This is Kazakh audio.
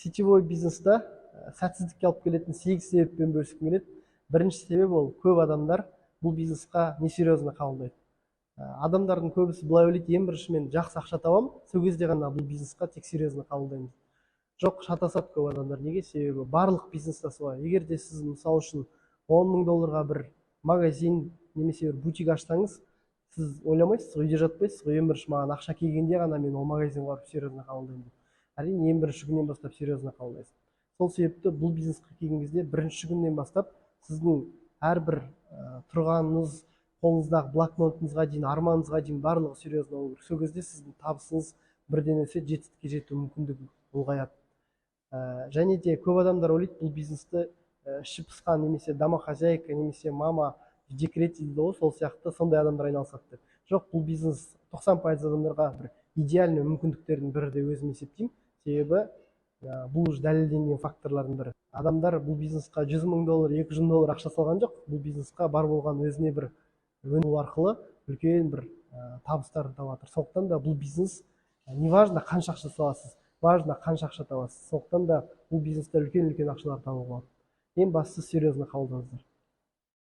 сетевой бизнеста сәтсіздікке алып келетін 8 себеппен бөліскім келеді. Бірінші себеп ол көп адамдар бұл бизнесқа несерьезно қабылдайды. Адамдардың көбісі былай ойлайды, ең бірінші мен жақсы ақша табамын, сол кезде ғана бұл бизнесқа тек серьезно қабылдаймын. Жоқ, шатасады көп адамдар. Неге? Себебі барлық бизнеста солай. Егер де сіз мысалы үшін 10 мың долларға бір магазин немесе бір бутик ашсаңыз, сіз ойламайсыз, үйде жатпайсыз, ең бірінші маған ақша келгенде ғана мен ол магазинге барып серьезно қабылдаймын деп. Әрине, ең бірінші күннен бастап серьезно қабылдайсыз. Сол себепті бұл бизнеске келген кезде бірінші күннен бастап сіздің әрбір тұрғаныңыз, қолыңыздағы блокнотыңызға дейін, арманыңызға дейін барлығы серьезно болу керек. Сол кезде сіздің табысыңыз бірден өсе жетістікке жету мүмкіндігі ұлғаяды. Және де көп адамдар ойлайды, бұл бизнесті іші пысқан немесе домохозяйка немесе мама декрете дейді ғой, сол сияқты сондай адамдар айналысады деп. Жоқ, бұл бизнес 90% адамдарға бір идеальный мүмкіндіктердің бірі деп өзім есептеймін. Себебі бұл дәлелденген факторлардың бірі. Адамдар бұл бизнесқа 100 мың доллар, 200 мың доллар ақша салған жоқ. Бұл бизнесқа бар болған өзіне бір өну арқылы үлкен бір табыстар табады. Сондықтан да бұл бизнес, неважно қанша ақша саласыз, важно қанша ақша табасыз. Сондықтан да бұл бизнесте үлкен ақшалар табуға болады. Ең бастысы серьезно қабылдаңыздар.